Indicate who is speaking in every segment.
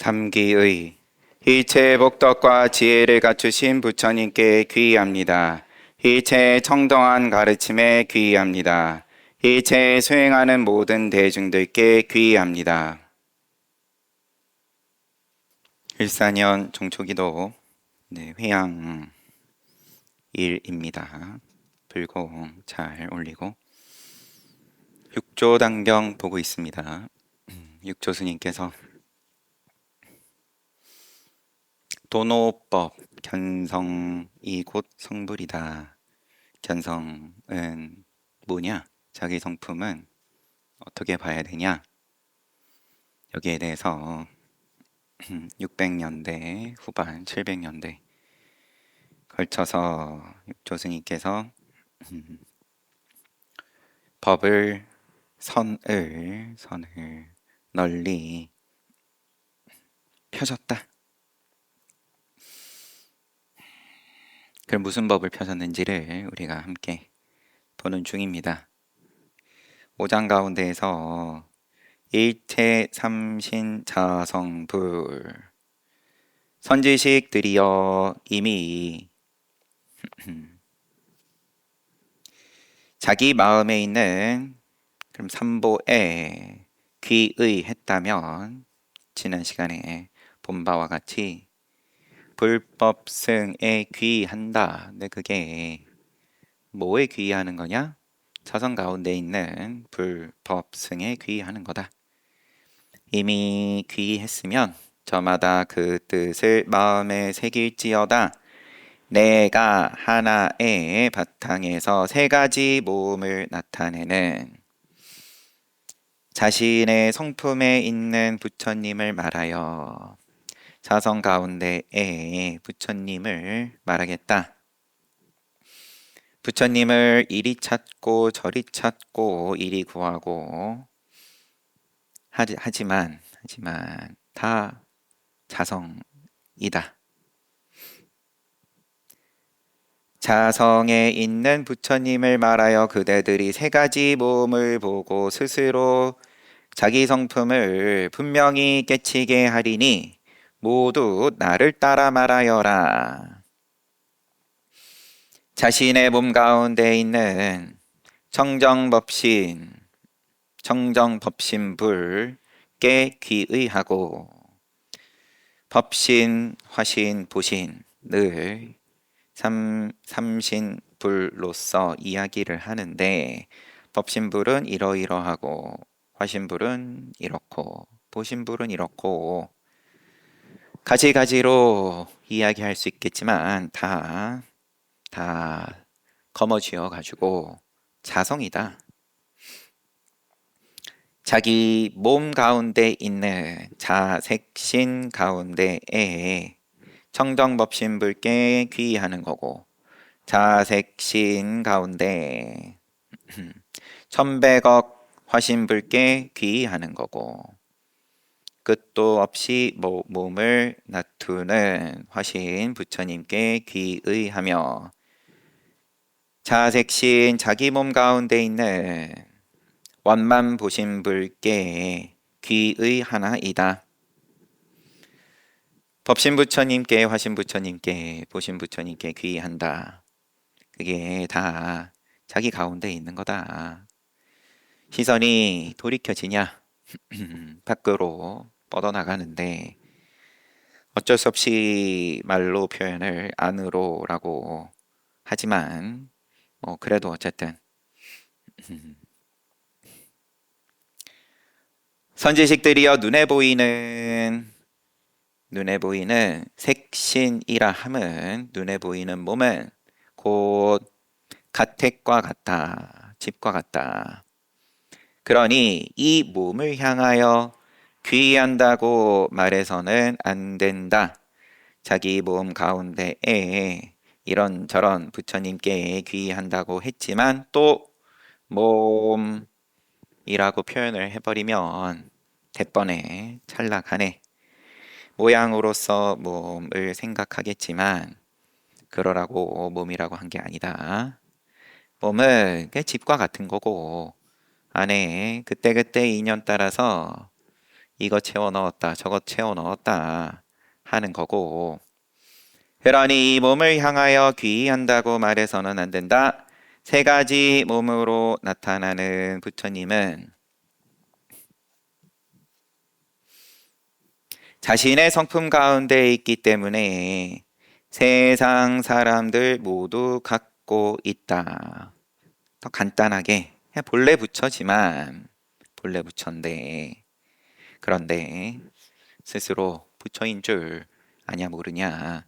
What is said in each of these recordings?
Speaker 1: 삼기의 일체의 복덕과 지혜를 갖추신 부처님께 귀의합니다. 일체의 청정한 가르침에 귀의합니다. 일체에 수행하는 모든 대중들께 귀의합니다. 일사년 종초기도 회양 1입니다. 불공 잘 올리고 육조 당경 보고 있습니다. 육조 스님께서 도노법 견성이 곧 성불이다. 견성은 뭐냐? 자기 성품은 어떻게 봐야 되냐? 여기에 대해서 600년대 후반 700년대 걸쳐서 육조스님께서 법을 선을 널리 펴셨다. 그럼 무슨 법을 펴셨는지를 우리가 함께 보는 중입니다. 5장 가운데에서 일체 삼신 자성불 선지식들이여 이미 자기 마음에 있는 그럼 삼보에 귀의했다면 지난 시간에 본 바와 같이 불법승에 귀의한다. 근데 그게 뭐에 귀의하는 거냐? 자성 가운데 있는 불법승에 귀의하는 거다. 이미 귀의했으면 저마다 그 뜻을 마음에 새길지어다. 내가 하나의 바탕에서 세 가지 모음을 나타내는 자신의 성품에 있는 부처님을 말하여 자성 가운데에 부처님을 말하겠다. 부처님을 이리 찾고 저리 찾고 이리 구하고 하지만 다 자성이다. 자성에 있는 부처님을 말하여 그대들이 세 가지 모음을 보고 스스로 자기 성품을 분명히 깨치게 하리니 모두 나를 따라 말하여라. 자신의 몸 가운데 있는 청정법신불께 귀의하고 법신, 화신, 보신을 삼신불로서 이야기를 하는데 법신불은 이러이러하고 화신불은 이렇고 보신불은 이렇고 가지가지로 이야기할 수 있겠지만 다 거머쥐어 가지고 자성이다. 자기 몸 가운데 있는 자색신 가운데에 청정법신불께 귀의하는 거고 자색신 가운데 천백억 화신불께 귀의하는 거고 끝도 없이 몸을 나투는 화신 부처님께 귀의하며 자색신 자기 몸 가운데 있는 원만 보신불께 귀의하나이다. 법신부처님께 화신부처님께 보신부처님께 귀의한다. 그게 다 자기 가운데 있는 거다. 시선이 돌이켜지냐? 밖으로 뻗어나가는데 어쩔 수 없이 말로 표현을 안으로라고 하지만 그래도 어쨌든 선지식들이여 눈에 보이는 색신이라 함은 눈에 보이는 몸은 곧 가택과 같다. 집과 같다. 그러니 이 몸을 향하여 귀의한다고 말해서는 안 된다. 자기 몸 가운데에 이런저런 부처님께 귀의한다고 했지만 또 몸이라고 표현을 해버리면 대번에 찰나가네. 모양으로서 몸을 생각하겠지만 그러라고 몸이라고 한 게 아니다. 몸은 집과 같은 거고 안에 그때그때 인연 따라서 이거 채워 넣었다, 저거 채워 넣었다 하는 거고, 그러니 이 몸을 향하여 귀의한다고 말해서는 안 된다. 세 가지 몸으로 나타나는 부처님은 자신의 성품 가운데 있기 때문에 세상 사람들 모두 갖고 있다. 더 간단하게 그냥 본래 부처지만 본래 부처인데, 그런데 스스로 부처인 줄 아냐 모르냐.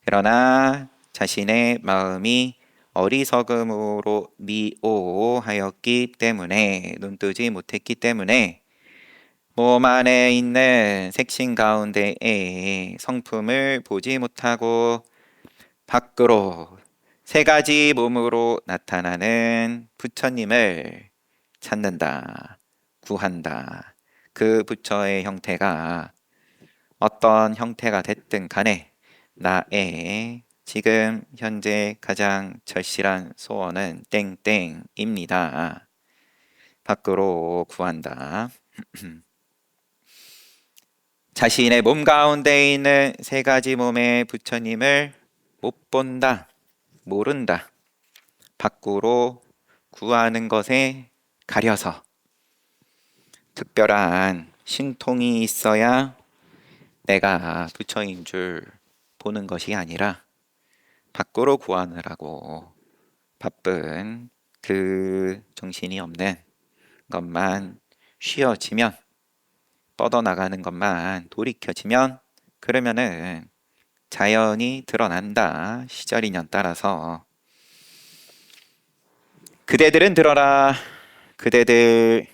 Speaker 1: 그러나 자신의 마음이 어리석음으로 미오하였기 때문에, 눈뜨지 못했기 때문에 몸 안에 있는 색신 가운데에 성품을 보지 못하고 밖으로 세 가지 몸으로 나타나는 부처님을 찾는다, 구한다. 그 부처의 형태가 어떤 형태가 됐든 간에 나의 지금 현재 가장 절실한 소원은 땡땡입니다. 밖으로 구한다. 자신의 몸 가운데 있는 세 가지 몸의 부처님을 못 본다, 모른다. 밖으로 구하는 것에 가려서 특별한 신통이 있어야 내가 부처인 줄 보는 것이 아니라 밖으로 구하느라고 바쁜 그 정신이 없는 것만 쉬어지면, 뻗어나가는 것만 돌이켜지면, 그러면은 자연이 드러난다. 시절인연 따라서. 그대들은 들어라. 그대들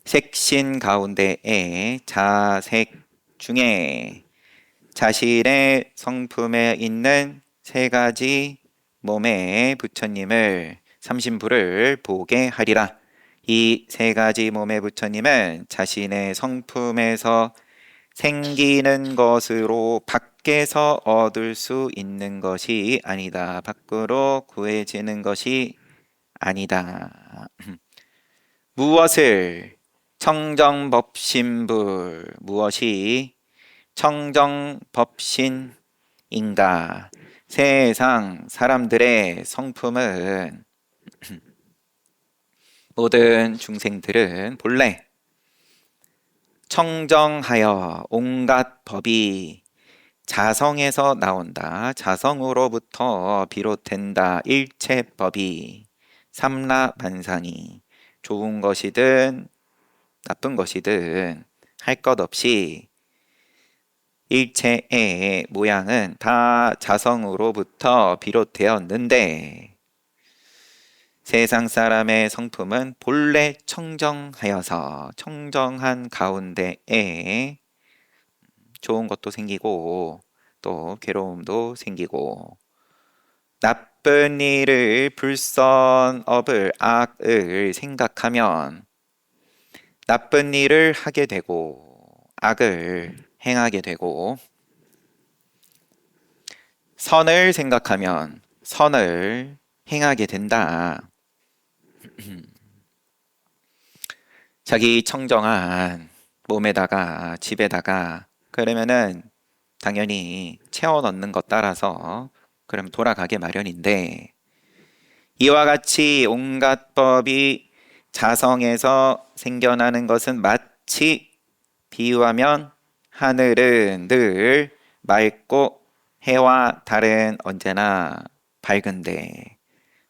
Speaker 1: 색신 가운데에 자색 중에 자신의 성품에 있는 세 가지 몸의 부처님을, 삼신부를 보게 하리라. 이 세 가지 몸의 부처님은 자신의 성품에서 생기는 것으로 밖에서 얻을 수 있는 것이 아니다. 밖으로 구해지는 것이 아니다. 무엇을 청정법신불, 무엇이 청정법신인가? 세상 사람들의 성품은, 모든 중생들은 본래 청정하여 온갖 법이 자성에서 나온다. 자성으로부터 비롯된다. 일체법이 삼라만상이 좋은 것이든 나쁜 것이든 할 것 없이 일체의 모양은 다 자성으로부터 비롯되었는데, 세상 사람의 성품은 본래 청정하여서 청정한 가운데에 좋은 것도 생기고 또 괴로움도 생기고, 나쁜 일을, 불선업을, 악을 생각하면 나쁜 일을 하게 되고 악을 행하게 되고, 선을 생각하면 선을 행하게 된다. 자기 청정한 몸에다가, 집에다가 그러면은 당연히 채워 넣는 것 따라서 그럼 돌아가게 마련인데, 이와 같이 온갖 법이 자성에서 생겨나는 것은 마치 비유하면 하늘은 늘 맑고 해와 달은 언제나 밝은데,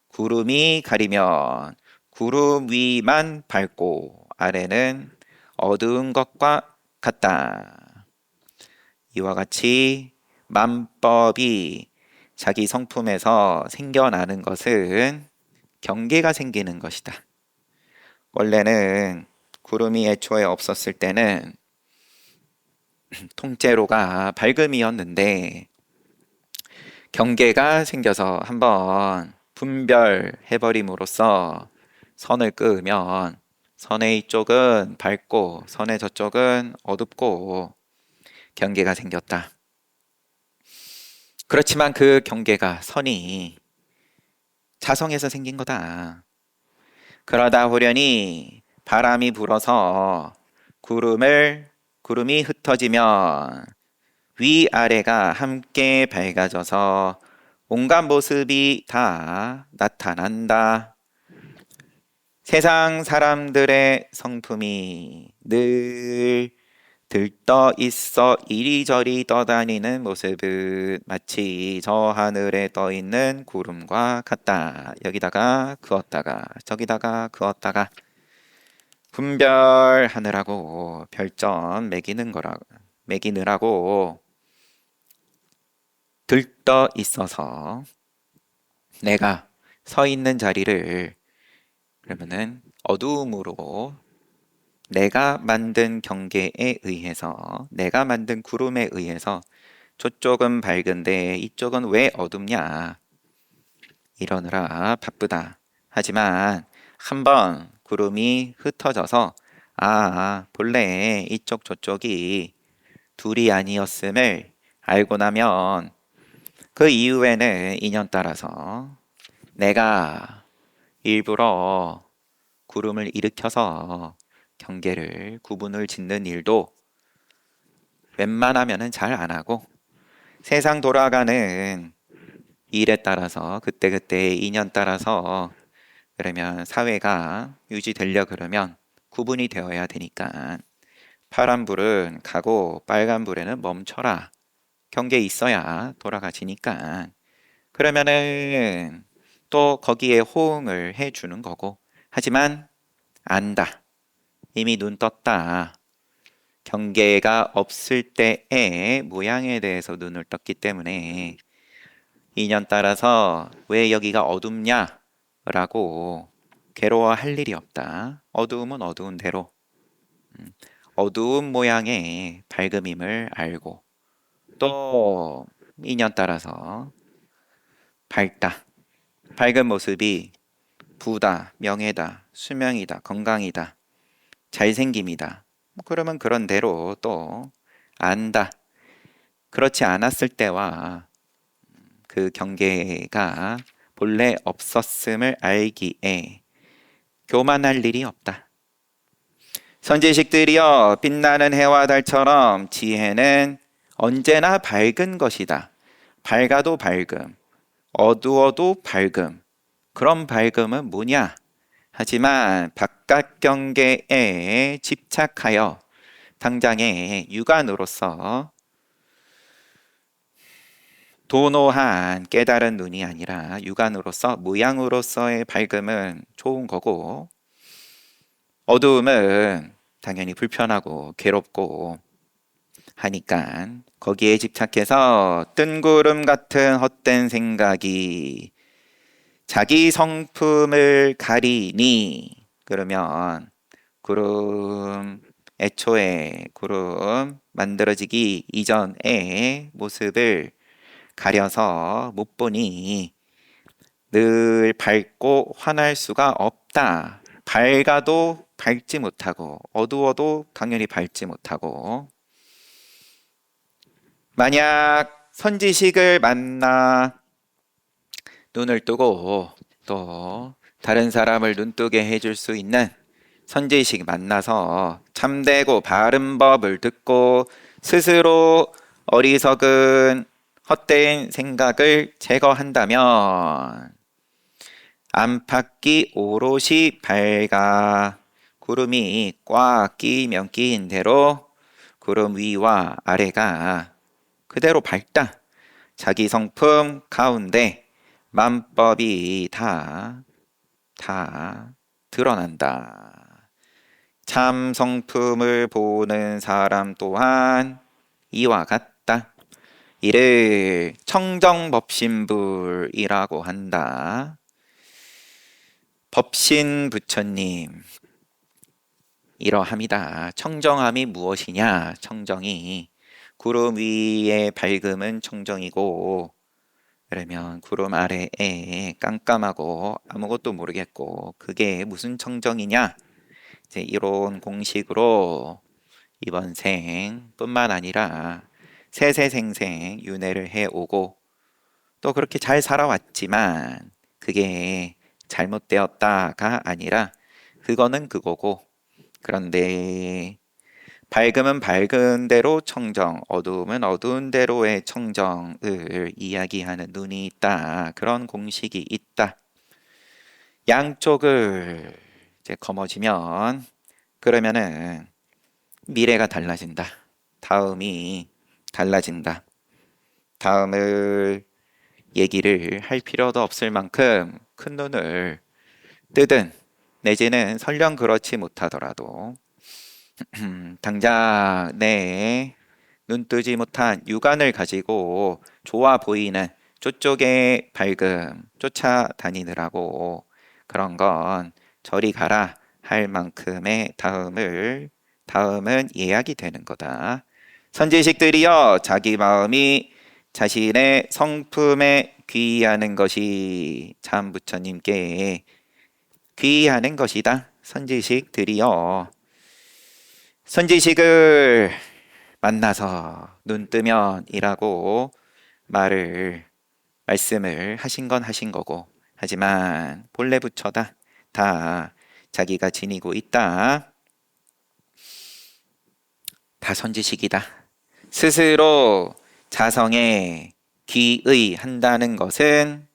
Speaker 1: 구름이 가리면 구름 위만 밝고 아래는 어두운 것과 같다. 이와 같이 만법이 자기 성품에서 생겨나는 것은 경계가 생기는 것이다. 원래는 구름이 애초에 없었을 때는 통째로가 밝음이었는데, 경계가 생겨서 한번 분별해버림으로써 선을 끄면 선의 이쪽은 밝고 선의 저쪽은 어둡고 경계가 생겼다. 그렇지만 그 경계가, 선이 자성에서 생긴 거다. 그러다 보려니 바람이 불어서 구름이 흩어지면 위아래가 함께 밝아져서 온갖 모습이 다 나타난다. 세상 사람들의 성품이 늘 들떠 있어 이리저리 떠다니는 모습은 마치 저 하늘에 떠 있는 구름과 같다. 여기다가 그었다가 저기다가 그었다가 분별하느라고 별점 매기느라고 들떠 있어서 내가 서 있는 자리를 그러면은 어두움으로 내가 만든 경계에 의해서 내가 만든 구름에 의해서 저쪽은 밝은데 이쪽은 왜 어둡냐 이러느라 바쁘다. 하지만 한번 구름이 흩어져서 본래 이쪽 저쪽이 둘이 아니었음을 알고 나면 그 이후에는 인연 따라서 내가 일부러 구름을 일으켜서 경계를 구분을 짓는 일도 웬만하면은 잘 안 하고 세상 돌아가는 일에 따라서 그때그때의 인연 따라서 그러면 사회가 유지되려 그러면 구분이 되어야 되니까 파란불은 가고 빨간불에는 멈춰라. 경계 있어야 돌아가지니까 그러면은 또 거기에 호응을 해주는 거고 하지만 안다. 이미 눈 떴다. 경계가 없을 때의 모양에 대해서 눈을 떴기 때문에 인연 따라서 왜 여기가 어둡냐? 라고 괴로워할 일이 없다. 어두움은 어두운 대로 어두운 모양의 밝음임을 알고 또 인연 따라서 밝다. 밝은 모습이 부다, 명예다, 수명이다, 건강이다, 잘생김이다. 그러면 그런 대로 또 안다. 그렇지 않았을 때와 그 경계가 본래 없었음을 알기에 교만할 일이 없다. 선지식들이여 빛나는 해와 달처럼 지혜는 언제나 밝은 것이다. 밝아도 밝음, 어두워도 밝음. 그런 밝음은 뭐냐? 하지만 바깥 경계에 집착하여 당장의 육안으로서 도노한 깨달은 눈이 아니라 육안으로서 모양으로서의 밝음은 좋은 거고 어두움은 당연히 불편하고 괴롭고 하니까 거기에 집착해서 뜬구름 같은 헛된 생각이 자기 성품을 가리니 그러면 애초에 구름 만들어지기 이전의 모습을 가려서 못 보니 늘 밝고 환할 수가 없다. 밝아도 밝지 못하고 어두워도 당연히 밝지 못하고 만약 선지식을 만나 눈을 뜨고 또 다른 사람을 눈뜨게 해줄 수 있는 선지식 만나서 참되고 바른 법을 듣고 스스로 어리석은 헛된 생각을 제거한다면 안팎이 오롯이 밝아 구름이 꽉 끼면 끼인 대로 구름 위와 아래가 그대로 밝다. 자기 성품 가운데 만법이 다 드러난다. 참 성품을 보는 사람 또한 이와 같다. 이를 청정법신불이라고 한다. 법신 부처님 이러함이다. 청정함이 무엇이냐? 청정이 구름 위의 밝음은 청정이고 그러면 구름 아래에 깜깜하고 아무것도 모르겠고 그게 무슨 청정이냐? 이제 이런 공식으로 이번 생뿐만 아니라 세세생생 윤회를 해오고 또 그렇게 잘 살아왔지만 그게 잘못되었다가 아니라 그거는 그거고 그런데 밝음은 밝은 대로 청정, 어두움은 어두운 대로의 청정을 이야기하는 눈이 있다. 그런 공식이 있다. 양쪽을 이제 거머쥐면 그러면은 미래가 달라진다. 다음이 달라진다. 다음을 얘기를 할 필요도 없을 만큼 큰 눈을 뜨든 내지는 설령 그렇지 못하더라도 당장 내 눈뜨지 못한 육안을 가지고 좋아 보이는 저쪽의 밝음 쫓아다니느라고 그런 건 저리 가라 할 만큼의 다음은 예약이 되는 거다. 선지식들이여 자기 마음이 자신의 성품에 귀의하는 것이 참 부처님께 귀의하는 것이다. 선지식들이여 선지식을 만나서 눈 뜨면이라고 말씀을 하신 건 하신 거고 하지만 본래 부처다. 다 자기가 지니고 있다. 다 선지식이다. 스스로 자성에 귀의한다는 것은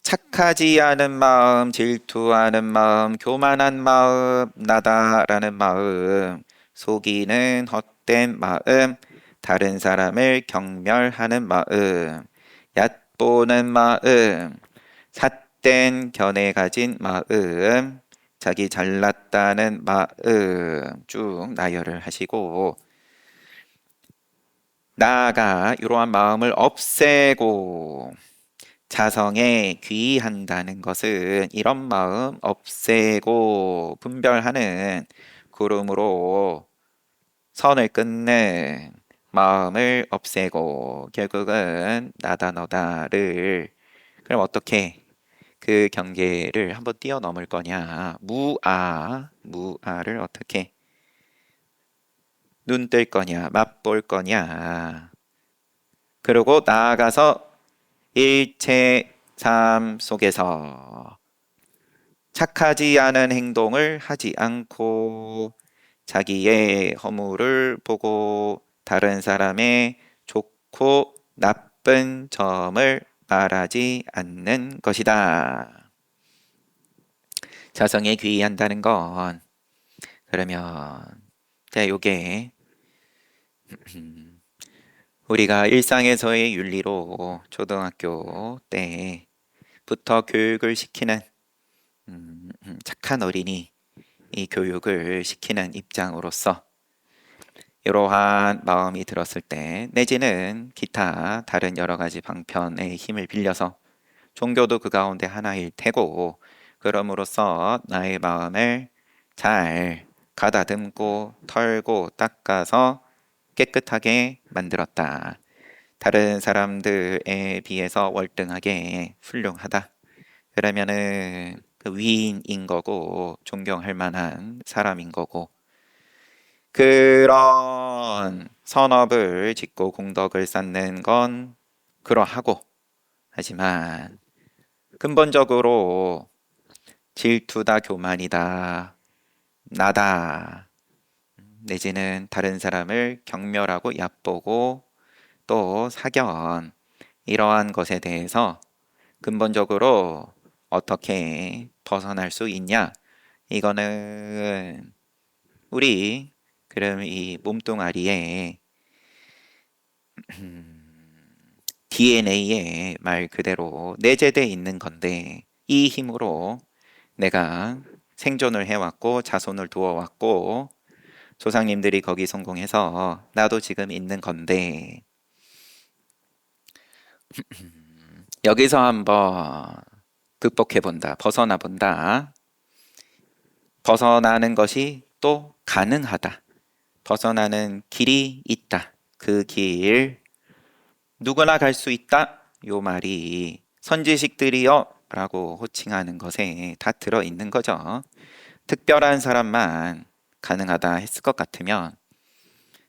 Speaker 1: 착하지 않은 마음, 질투하는 마음, 교만한 마음, 나다라는 마음, 속이는 헛된 마음, 다른 사람을 경멸하는 마음, 얕보는 마음, 삿된 견해 가진 마음, 자기 잘났다는 마음 쭉 나열을 하시고 나아가 이러한 마음을 없애고 자성에 귀의한다는 것은 이런 마음 없애고 분별하는 구름으로 선을 끊는 마음을 없애고 결국은 나다 너다를 그럼 어떻게 그 경계를 한번 뛰어넘을 거냐 무아를 어떻게 눈 뜰 거냐 맛볼 거냐 그리고 나아가서 일체 삶 속에서 착하지 않은 행동을 하지 않고 자기의 허물을 보고 다른 사람의 좋고 나쁜 점을 말하지 않는 것이다. 자성에 귀의한다는 건 그러면 요게 우리가 일상에서의 윤리로 초등학교 때부터 교육을 시키는 착한 어린이 이 교육을 시키는 입장으로서 이러한 마음이 들었을 때 내지는 기타 다른 여러 가지 방편의 힘을 빌려서 종교도 그 가운데 하나일 테고 그럼으로써 나의 마음을 잘 가다듬고 털고 닦아서 깨끗하게 만들었다. 다른 사람들에 비해서 월등하게 훌륭하다. 그러면은 그 위인인 거고 존경할 만한 사람인 거고 그런 선업을 짓고 공덕을 쌓는 건 그러하고 하지만 근본적으로 질투다 교만이다 나다 내지는 다른 사람을 경멸하고 얕보고 또 사견 이러한 것에 대해서 근본적으로 어떻게 벗어날 수 있냐? 이거는 우리 그럼 이 몸뚱아리에 DNA에 말 그대로 내재되어 있는 건데 이 힘으로 내가 생존을 해왔고 자손을 두어왔고 조상님들이 거기 성공해서 나도 지금 있는 건데 여기서 한번 극복해 본다, 벗어나 본다. 벗어나는 것이 또 가능하다. 벗어나는 길이 있다. 그 길 누구나 갈 수 있다. 요 말이 선지식들이여 라고 호칭하는 것에 다 들어 있는 거죠. 특별한 사람만 가능하다 했을 것 같으면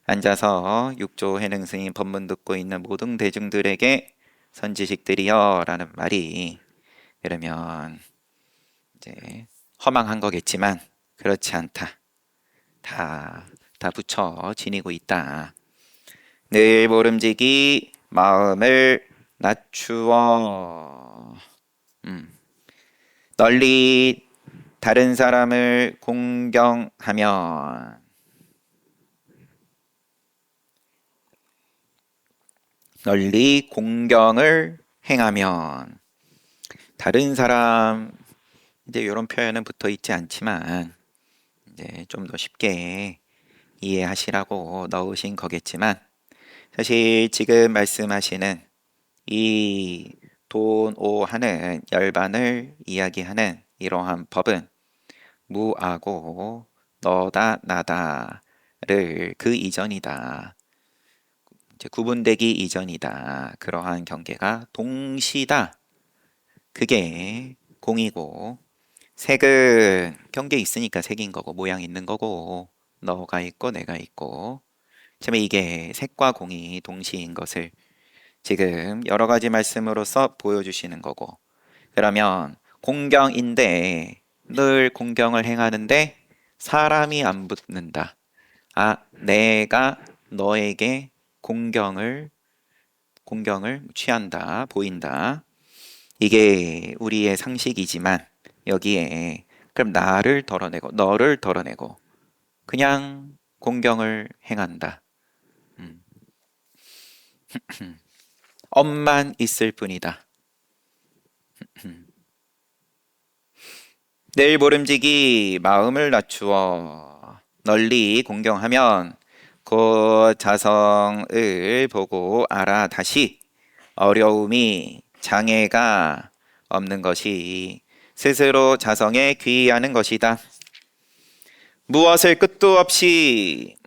Speaker 1: 앉아서 육조 해능 스님 법문 듣고 있는 모든 대중들에게 선지식들이여 라는 말이 그러면 이제 허망한 거겠지만 그렇지 않다. 다 다 붙여 지니고 있다. 늘 모름지기 마음을 낮추어. 널리 다른 사람을 공경하면, 널리 공경을 행하면, 다른 사람, 이제 이런 표현은 붙어 있지 않지만 이제 좀 더 쉽게 이해하시라고 넣으신 거겠지만, 사실 지금 말씀하시는 이 돈오하는 열반을 이야기하는 이러한 법은 무하고 너다 나다를 그 이전이다. 이제 구분되기 이전이다. 그러한 경계가 동시다. 그게 공이고, 색은 경계 있으니까 색인 거고 모양 있는 거고, 너가 있고 내가 있고, 처음에 이게 색과 공이 동시인 것을 지금 여러 가지 말씀으로써 보여주시는 거고, 그러면 공경인데 늘 공경을 행하는데 사람이 안 붙는다. 아, 내가 너에게 공경을 취한다, 보인다. 이게 우리의 상식이지만 여기에 그럼 나를 덜어내고 너를 덜어내고 그냥 공경을 행한다. 음. 엄만 있을 뿐이다. 늘 모름지기 마음을 낮추어 널리 공경하면 곧 자성을 보고 알아 다시 어려움이 장애가 없는 것이 스스로 자성에 귀의하는 것이다. 무엇을 끝도 없이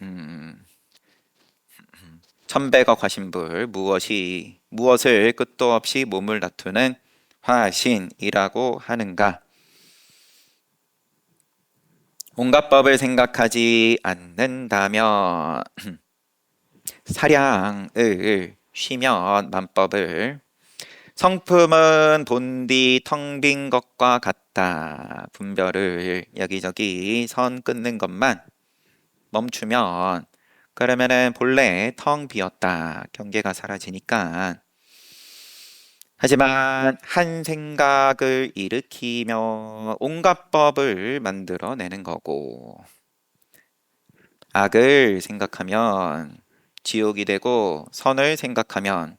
Speaker 1: 천백억 화신불 무엇을 끝도 없이 몸을 다투는 화신이라고 하는가? 온갖 법을 생각하지 않는다면 사량을 쉬면 만법을 성품은 본디 텅 빈 것과 같다. 분별을 여기저기 선 끊는 것만 멈추면 그러면은 본래 텅 비었다. 경계가 사라지니까. 하지만 한 생각을 일으키며 온갖 법을 만들어내는 거고, 악을 생각하면 지옥이 되고 선을 생각하면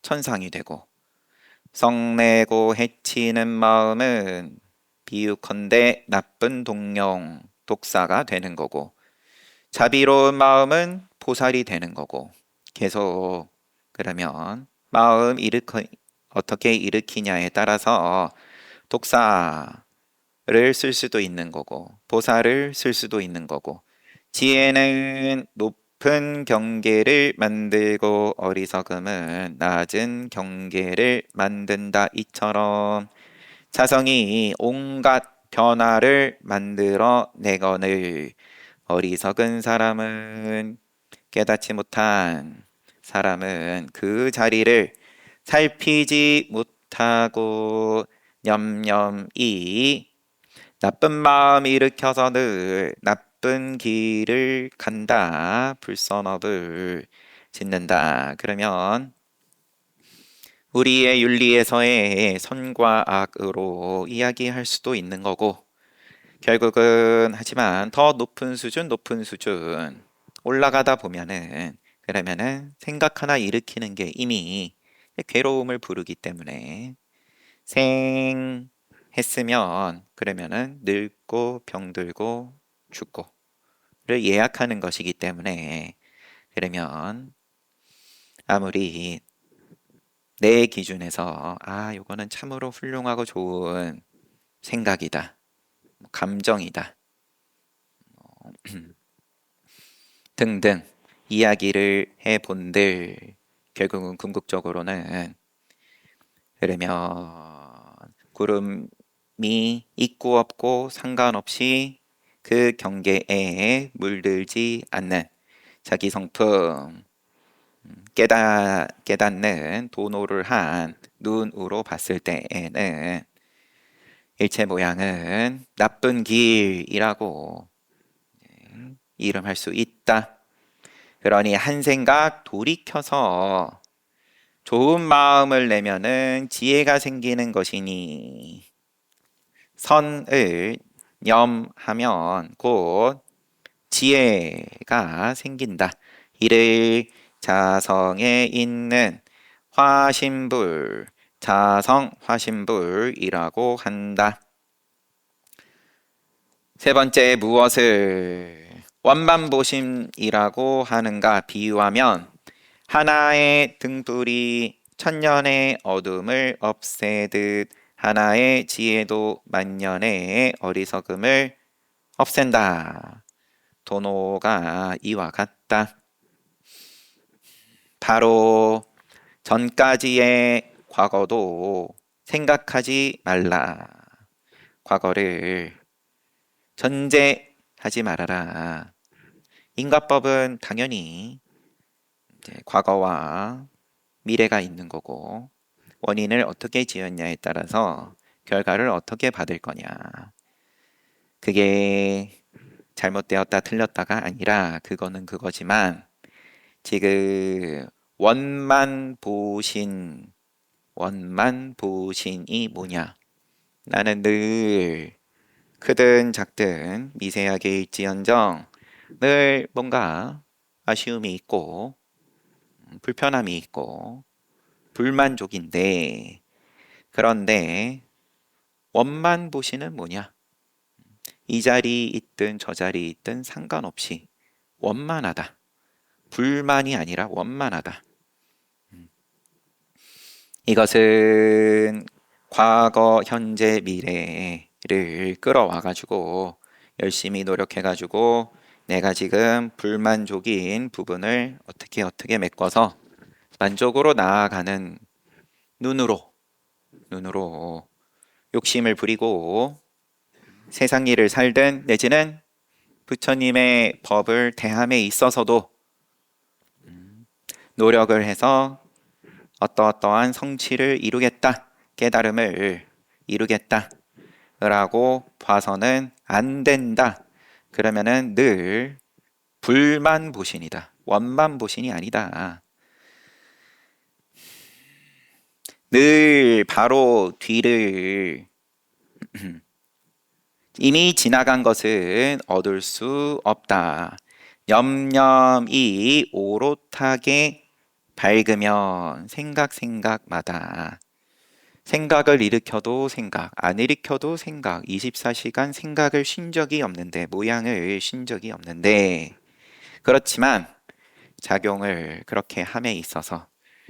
Speaker 1: 천상이 되고, 성내고 해치는 마음은 비유컨대 나쁜 동령 독사가 되는 거고, 자비로운 마음은 보살이 되는 거고, 계속 그러면 마음 어떻게 일으키냐에 따라서 독사를 쓸 수도 있는 거고 보살을 쓸 수도 있는 거고, 지혜는 높은 경계를 만들고 어리석음은 낮은 경계를 만든다. 이처럼 자성이 온갖 변화를 만들어 내거늘 어리석은 사람은 깨닫지 못한 사람은 그 자리를 살피지 못하고 념념이 나쁜 마음 일으켜서 늘 나쁜 길을 간다. 불선업을 짓는다. 그러면 우리의 윤리에서의 선과 악으로 이야기할 수도 있는 거고, 결국은 하지만 더 높은 수준 올라가다 보면은 그러면은 생각 하나 일으키는 게 이미 괴로움을 부르기 때문에 생 했으면 그러면은 늙고 병들고 죽고를 예약하는 것이기 때문에, 그러면 아무리 내 기준에서 요거는 참으로 훌륭하고 좋은 생각이다, 감정이다 등등 이야기를 해본들 결국은 궁극적으로는 그러면 구름이 있고 없고 상관없이 그 경계에 물들지 않는 자기 성품 깨닫는 도노를 한 눈으로 봤을 때에는 일체 모양은 나쁜 길이라고 이름할 수 있다. 그러니 한 생각 돌이켜서 좋은 마음을 내면은 지혜가 생기는 것이니 선을 염하면 곧 지혜가 생긴다. 이를 자성에 있는 화신불, 자성 화신불이라고 한다. 세 번째, 무엇을 원만보심이라고 하는가 비유하면 하나의 등불이 천년의 어둠을 없애듯 하나의 지혜도 만년의 어리석음을 없앤다. 도노가 이와 같다. 바로 전까지의 과거도 생각하지 말라. 과거를 전제하지 말아라. 인과법은 당연히 이제 과거와 미래가 있는 거고 원인을 어떻게 지었냐에 따라서 결과를 어떻게 받을 거냐. 그게 잘못되었다 틀렸다가 아니라 그거는 그거지만 지금 원만보신이 뭐냐? 나는 늘 크든 작든 미세하게 일지언정 늘 뭔가 아쉬움이 있고 불편함이 있고 불만족인데 그런데 원만보신은 뭐냐? 이 자리 있든 저 자리 있든 상관없이 원만하다. 불만이 아니라 원만하다. 이것은 과거, 현재, 미래를 끌어와가지고 열심히 노력해가지고 내가 지금 불만족인 부분을 어떻게 메꿔서 만족으로 나아가는 눈으로 욕심을 부리고 세상 일을 살든 내지는 부처님의 법을 대함에 있어서도 노력을 해서 어떠어떠한 성취를 이루겠다, 깨달음을 이루겠다 라고 봐서는 안 된다. 그러면은 늘 불만보신이다. 원만보신이 아니다. 늘 바로 뒤를 이미 지나간 것은 얻을 수 없다. 염염이 오롯하게 밝으면 생각마다 생각을 일으켜도 생각, 안 일으켜도 생각, 24시간 생각을 쉰 적이 없는데, 모양을 쉰 적이 없는데, 그렇지만 작용을 그렇게 함에 있어서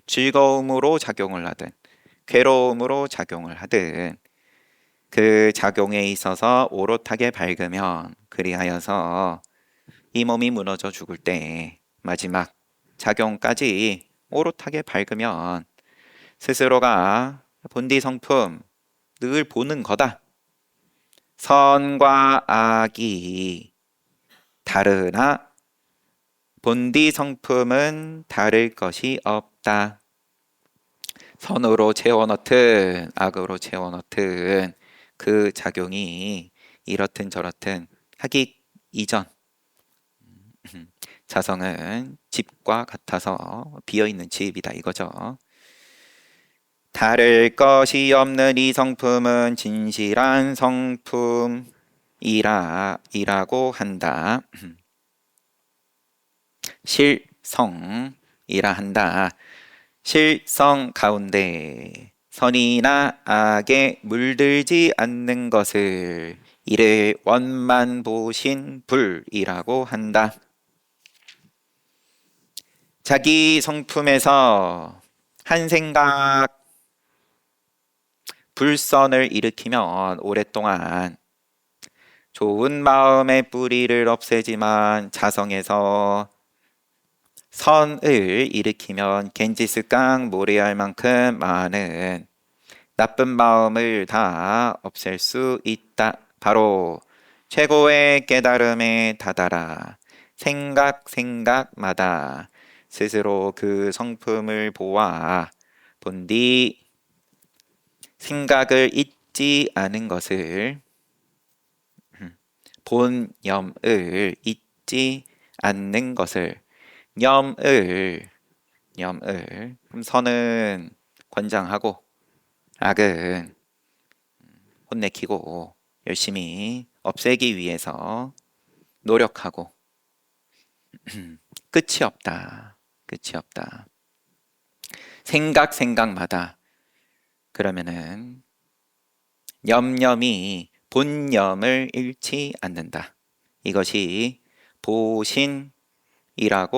Speaker 1: 즐거움으로 작용을 하든, 괴로움으로 작용을 하든, 그 작용에 있어서 오롯하게 밝으면 그리하여서 이 몸이 무너져 죽을 때 마지막 작용까지 오롯하게 밝으면 스스로가 본디 성품 늘 보는 거다. 선과 악이 다르나 본디 성품은 다를 것이 없다. 선으로 채워넣든 악으로 채워넣든 그 작용이 이렇든 저렇든 하기 이전 자성은 집과 같아서 비어있는 집이다 이거죠. 다를 것이 없는 이 성품은 진실한 성품이라고 한다. 실성이라 한다. 실성 가운데 선이나 악에 물들지 않는 것을 이를 원만보신불이라고 한다. 자기 성품에서 한 생각 불선을 일으키면 오랫동안 좋은 마음의 뿌리를 없애지만 자성에서 선을 일으키면 겐지스강 모래알 만큼 많은 나쁜 마음을 다 없앨 수 있다. 바로 최고의 깨달음에 다다라 생각마다 스스로 그 성품을 보아 본디 생각을 잊지 않은 것을 본염을 잊지 않는 것을 염을 그럼 선은 권장하고 악은 혼내키고 열심히 없애기 위해서 노력하고 끝이 없다. 끝이 없다. 생각마다 그러면은 염염이 본염을 잃지 않는다. 이것이 보신이라고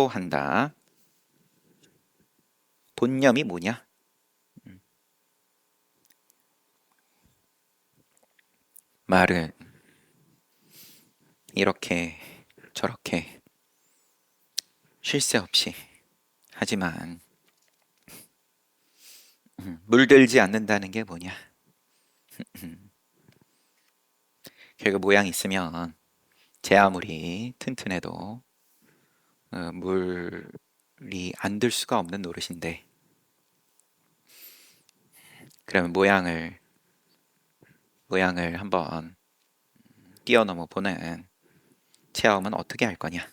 Speaker 1: 한다. 본염이 뭐냐? 말은 이렇게 저렇게 쉴 새 없이 하지만 물들지 않는다는 게 뭐냐? 결국 모양이 있으면 제 아무리 튼튼해도 물이 안 들 수가 없는 노릇인데 그러면 모양을 한번 뛰어넘어 보는 체험은 어떻게 할 거냐?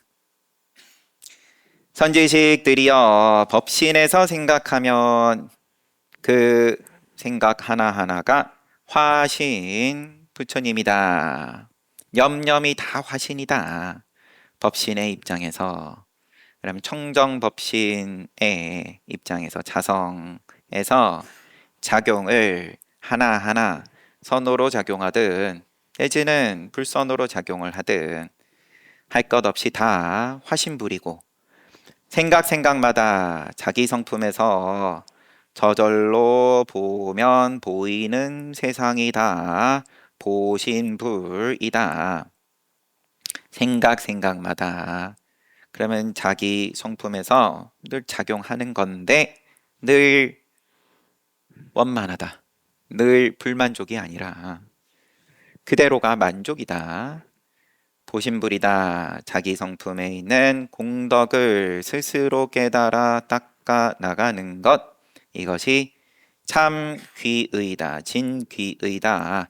Speaker 1: 선지식들이여 법신에서 생각하면 그 생각 하나하나가 화신 부처님이다. 염염이 다 화신이다. 법신의 입장에서 그럼 청정법신의 입장에서 자성에서 작용을 하나하나 선으로 작용하든 내지는 불선으로 작용을 하든 할 것 없이 다 화신불이고 생각마다 자기 성품에서 저절로 보면 보이는 세상이 다 보신불이다. 생각마다 그러면 자기 성품에서 늘 작용하는 건데 늘 원만하다. 늘 불만족이 아니라 그대로가 만족이다. 보신불이다. 자기 성품에 있는 공덕을 스스로 깨달아 닦아 나가는 것. 이것이 참 귀의다. 진귀의다.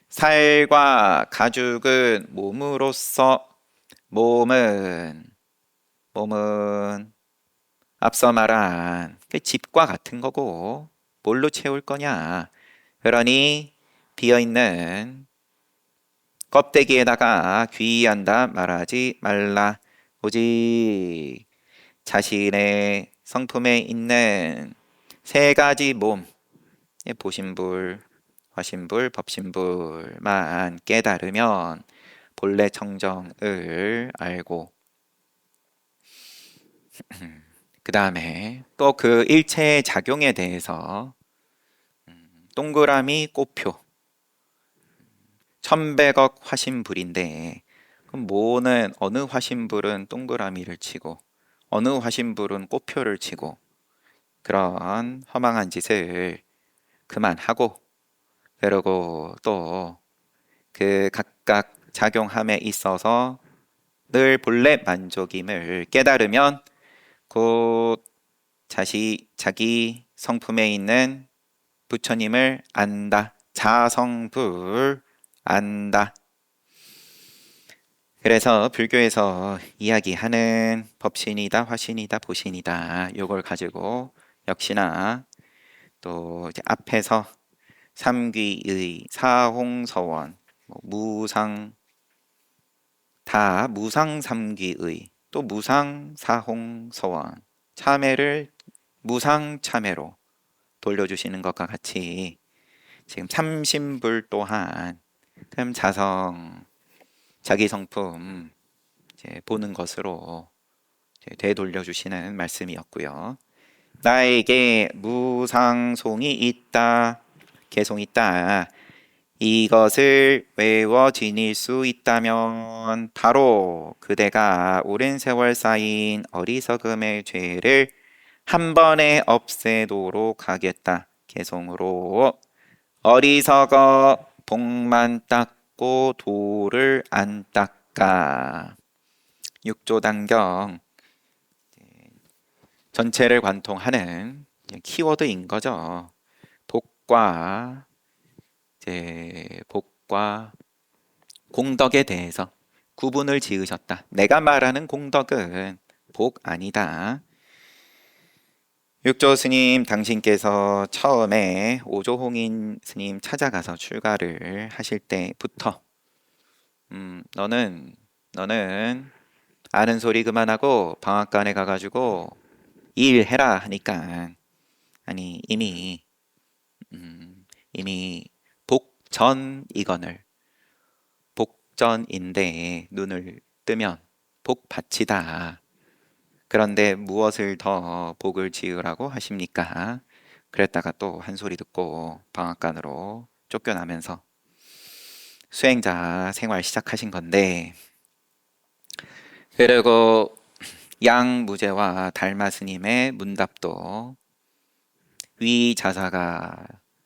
Speaker 1: 살과 가죽은 몸으로서 몸은 앞서 말한 그 집과 같은 거고 뭘로 채울 거냐. 그러니 비어있는 껍데기에다가 귀의한다 말하지 말라. 오직 자신의 성품에 있는 세 가지 몸, 보신불, 화신불, 법신불만 깨달으면 본래 청정을 알고 그 다음에 또 그 일체의 작용에 대해서 동그라미 꽃표 1100억 화신불인데 그럼 뭐는 어느 화신불은 동그라미를 치고 어느 화신불은 꽃표를 치고 그런 허망한 짓을 그만하고 그리고 또 그 각각 작용함에 있어서 늘 본래 만족임을 깨달으면 곧 자기 성품에 있는 부처님을 안다. 자성불 안다. 그래서 불교에서 이야기하는 법신이다, 화신이다, 보신이다. 요걸 가지고 역시나 또 이제 앞에서 삼귀의, 사홍서원, 무상 다 무상삼귀의, 또 무상사홍서원 참회를 무상참회로 돌려주시는 것과 같이 지금 삼신불 또한 그럼 자기 성품 이제 보는 것으로 이제 되돌려주시는 말씀이었고요. 나에게 무상송이 있다, 개송이 있다. 이것을 외워 지닐 수 있다면 바로 그대가 오랜 세월 쌓인 어리석음의 죄를 한 번에 없애도록 하겠다. 개송으로 어리석어 복만 닦고 도를 안 닦아. 육조단경 전체를 관통하는 키워드인 거죠. 복과 공덕에 대해서 구분을 지으셨다. 내가 말하는 공덕은 복 아니다. 육조 스님 당신께서 처음에 오조홍인 스님 찾아가서 출가를 하실 때부터 너는 아는 소리 그만하고 방앗간에 가가지고 일해라 하니까 아니 이미 복전이거늘 복전인데 눈을 뜨면 복받치다. 그런데 무엇을 더 복을 지으라고 하십니까? 그랬다가 또 한 소리 듣고 방앗간으로 쫓겨나면서 수행자 생활 시작하신 건데 그리고 양무제와 달마 스님의 문답도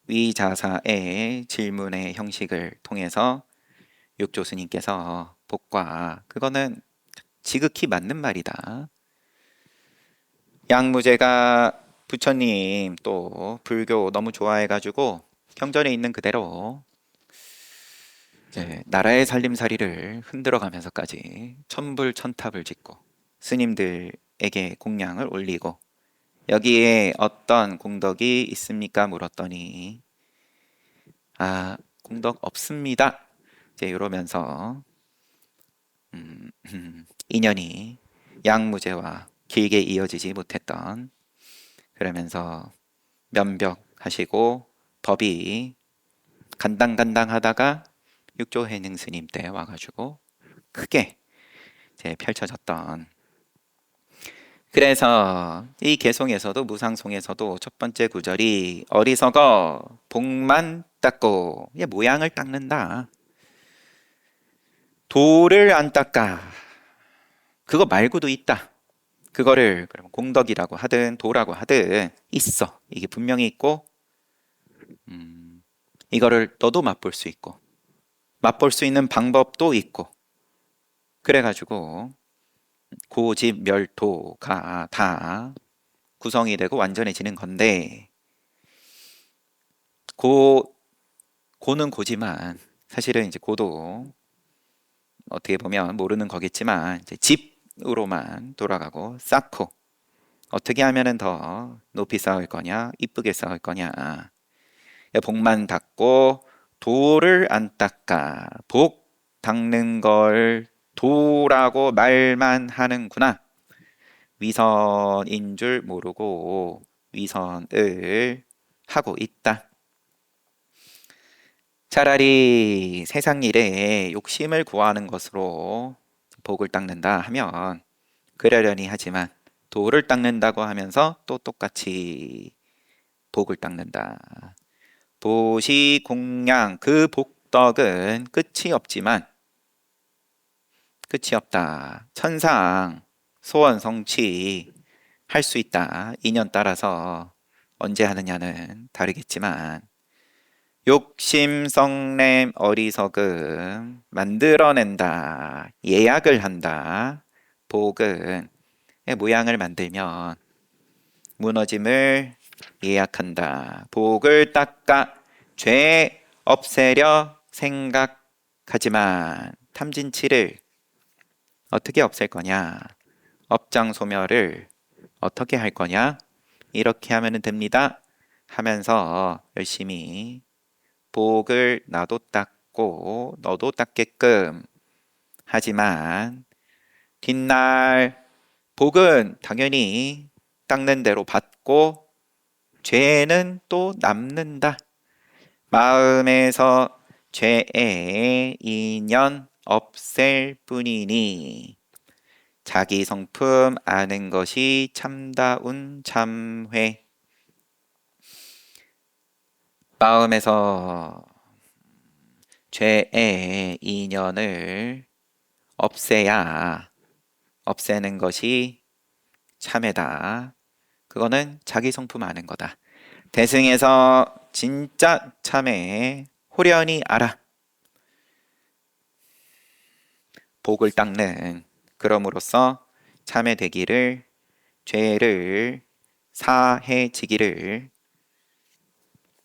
Speaker 1: 위자사의 질문의 형식을 통해서 육조 스님께서 복과 그거는 지극히 맞는 말이다. 양무제가 부처님 또 불교 너무 좋아해가지고 경전에 있는 그대로 이제 나라의 살림살이를 흔들어가면서까지 천불천탑을 짓고 스님들에게 공양을 올리고 여기에 어떤 공덕이 있습니까? 물었더니 공덕 없습니다. 이제 이러면서 인연이 양무제와 길게 이어지지 못했던 그러면서 면벽하시고 법이 간당간당하다가 육조해능 스님 때 와가지고 크게 이제 펼쳐졌던 그래서 이 개송에서도 무상송에서도 첫 번째 구절이 어리석어 복만 닦고 모양을 닦는다. 도를 안 닦아. 그거 말고도 있다. 그거를 그럼 공덕이라고 하든 도라고 하든 있어. 이게 분명히 있고 이거를 너도 맛볼 수 있고 맛볼 수 있는 방법도 있고 그래가지고 고집멸도가 다 구성이 되고 완전해지는 건데 고는 고지만 사실은 이제 고도 어떻게 보면 모르는 거겠지만 이제 집으로만 돌아가고 쌓고 어떻게 하면은 더 높이 쌓을 거냐 이쁘게 쌓을 거냐 복만 닦고 도를 안 닦아 복 닦는 걸 도라고 말만 하는구나. 위선인 줄 모르고 위선을 하고 있다. 차라리 세상 일에 욕심을 구하는 것으로 복을 닦는다 하면 그러려니 하지만 도를 닦는다고 하면서 또 똑같이 복을 닦는다. 도시 공양 그 복덕은 끝이 없지만 끝이 없다. 천상 소원 성취 할 수 있다. 인연 따라서 언제 하느냐는 다르겠지만 욕심성냄 어리석음 만들어낸다. 예약을 한다. 복은 모양을 만들면 무너짐을 예약한다. 복을 닦아 죄 없애려 생각하지만 탐진치를 어떻게 없앨 거냐? 업장 소멸을 어떻게 할 거냐? 이렇게 하면 됩니다. 하면서 열심히 복을 나도 닦고 너도 닦게끔 하지만 뒷날 복은 당연히 닦는 대로 받고 죄는 또 남는다. 마음에서 죄의 인연 없앨 뿐이니 자기 성품 아는 것이 참다운 참회. 마음에서 죄의 인연을 없애는 것이 참회다. 그거는 자기 성품 아는 거다. 대승에서 진짜 참회 호련히 알아. 복을 닦는 그럼으로써 참회되기를 죄를 사해지기를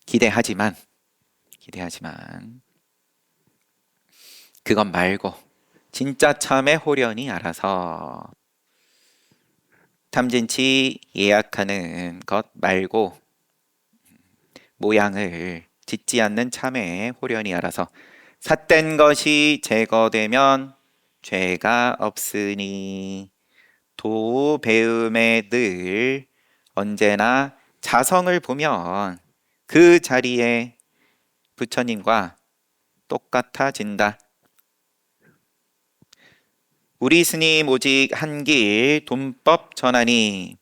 Speaker 1: 기대하지만 그것 말고 진짜 참에 호련히 알아서 탐진치 예약하는 것 말고 모양을 짓지 않는 참에 호련히 알아서 삿된 것이 제거되면 죄가 없으니 도 배움에 늘 언제나 자성을 보면 그 자리에 부처님과 똑같아진다. 우리 스님 오직 한 길 돈법 전하니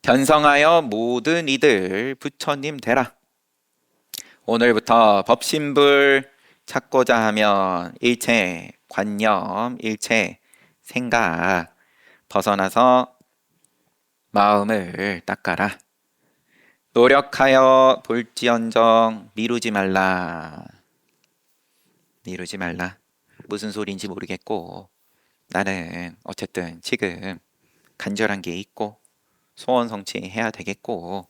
Speaker 1: 견성하여 모든 이들 부처님 되라. 오늘부터 법신불 찾고자 하면 일체 관념, 일체 생각 벗어나서 마음을 닦아라. 노력하여 볼지언정 미루지 말라. 미루지 말라. 무슨 소리인지 모르겠고 나는 어쨌든 지금 간절한 게 있고 소원 성취해야 되겠고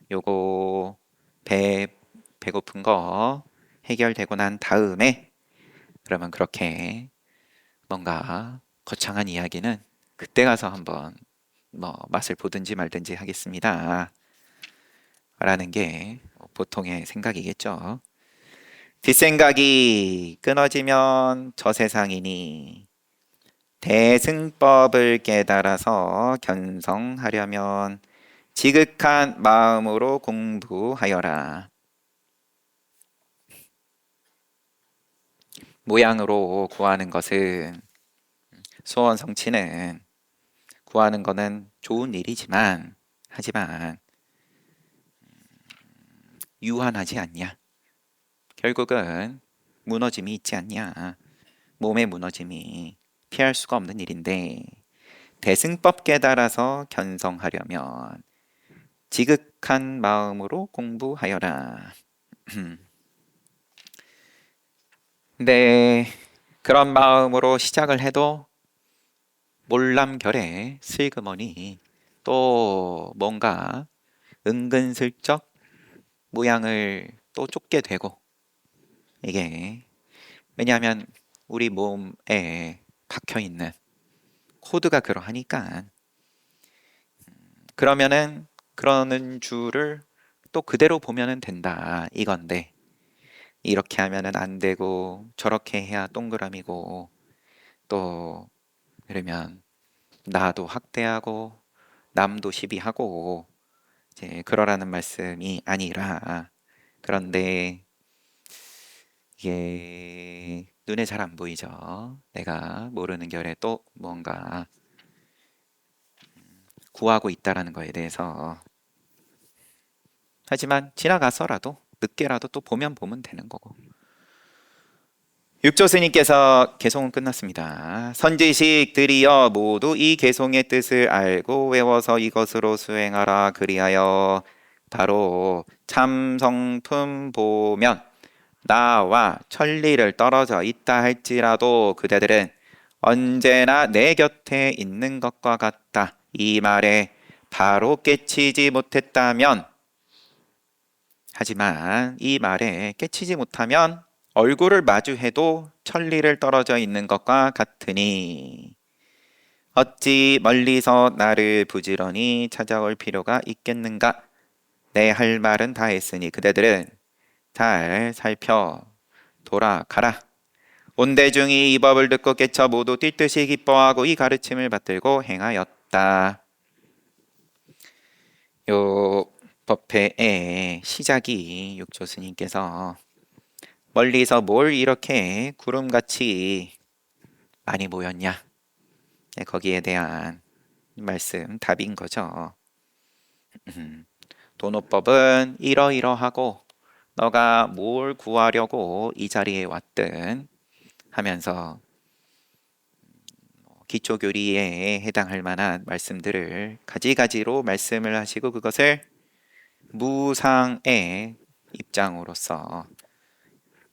Speaker 1: 요거 배고픈 거 해결되고 난 다음에 그러면 그렇게 뭔가 거창한 이야기는 그때 가서 한번 뭐 맛을 보든지 말든지 하겠습니다. 라는 게 보통의 생각이겠죠. 뒷생각이 끊어지면 저 세상이니 대승법을 깨달아서 견성하려면 지극한 마음으로 공부하여라. 모양으로 구하는 것은 소원 성취는 구하는 것은 좋은 일이지만 하지만 유한하지 않냐. 결국은 무너짐이 있지 않냐. 몸의 무너짐이 피할 수가 없는 일인데 대승법 깨달아서 견성하려면 지극한 마음으로 공부하여라. 근데 그런 마음으로 시작을 해도 몰람결에 슬그머니 또 뭔가 은근슬쩍 모양을 또 쫓게 되고 이게 왜냐하면 우리 몸에 박혀있는 코드가 그러하니까 그러면은 그러는 줄을 또 그대로 보면은 된다 이건데 이렇게 하면은 안 되고 저렇게 해야 동그라미고 또 그러면 나도 학대하고 남도 시비하고 이제 그러라는 말씀이 아니라 그런데 이게 눈에 잘 안 보이죠. 내가 모르는 결에 또 뭔가 구하고 있다라는 거에 대해서 하지만 지나가서라도 늦게라도 또 보면 되는 거고 육조 스님께서 개송은 끝났습니다. 선지식들이여 모두 이 개송의 뜻을 알고 외워서 이것으로 수행하라. 그리하여 바로 참성품 보면 나와 천리를 떨어져 있다 할지라도 그대들은 언제나 내 곁에 있는 것과 같다. 이 말에 바로 깨치지 못했다면 하지만 이 말에 깨치지 못하면 얼굴을 마주해도 천리를 떨어져 있는 것과 같으니 어찌 멀리서 나를 부지런히 찾아올 필요가 있겠는가? 내 할 말은 다 했으니 그대들은 잘 살펴 돌아가라. 온 대중이 이 법을 듣고 깨쳐 모두 뛸듯이 기뻐하고 이 가르침을 받들고 행하였다. 요 법회의 시작이 육조 스님께서 멀리서 뭘 이렇게 구름같이 많이 모였냐? 네, 거기에 대한 말씀 답인 거죠. 도노법은 이러이러하고 너가 뭘 구하려고 이 자리에 왔든 하면서 기초교리에 해당할 만한 말씀들을 가지가지로 말씀을 하시고 그것을 무상의 입장으로서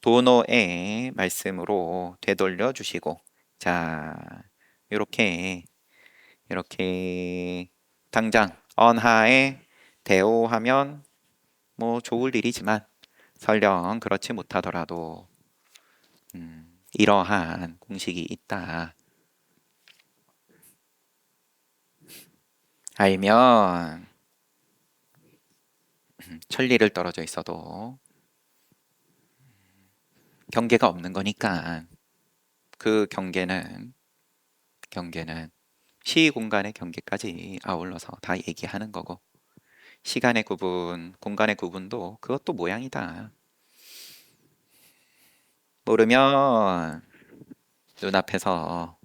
Speaker 1: 도노의 말씀으로 되돌려 주시고 자 이렇게 당장 언하에 대오하면 뭐 좋을 일이지만 설령 그렇지 못하더라도 이러한 공식이 있다. 알면 천리를 떨어져 있어도 경계가 없는 거니까 그 경계는 시 공간의 경계까지 아울러서 다 얘기하는 거고 시간의 구분, 공간의 구분도 그것도 모양이다. 모르면 눈앞에서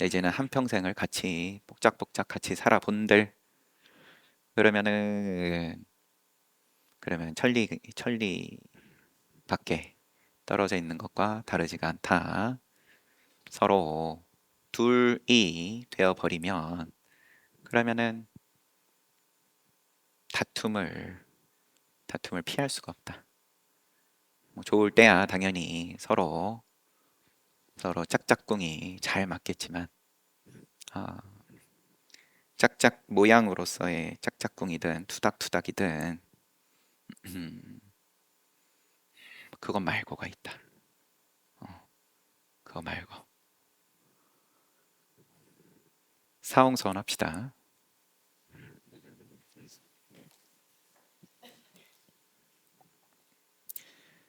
Speaker 1: 이제는 한평생을 같이 복작복작 같이 살아본들 그러면은 그러면 천리 밖에 떨어져 있는 것과 다르지가 않다. 서로 둘이 되어 버리면 그러면은 다툼을 피할 수가 없다. 뭐 좋을 때야 당연히 서로 짝짝꿍이 잘 맞겠지만 아, 짝짝 모양으로서의 짝짝꿍이든 투닥투닥이든 음, 그것 말고가 있다. 그거 말고 사홍선 합시다.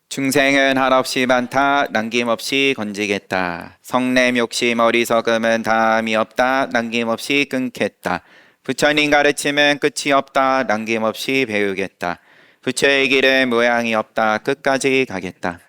Speaker 1: 중생은 한없이 많다 남김없이 건지겠다. 성냄 욕심 어리석음은 다함이 없다 남김없이 끊겠다. 부처님 가르침은 끝이 없다 남김없이 배우겠다. 부처의 길은 모양이 없다 끝까지 가겠다.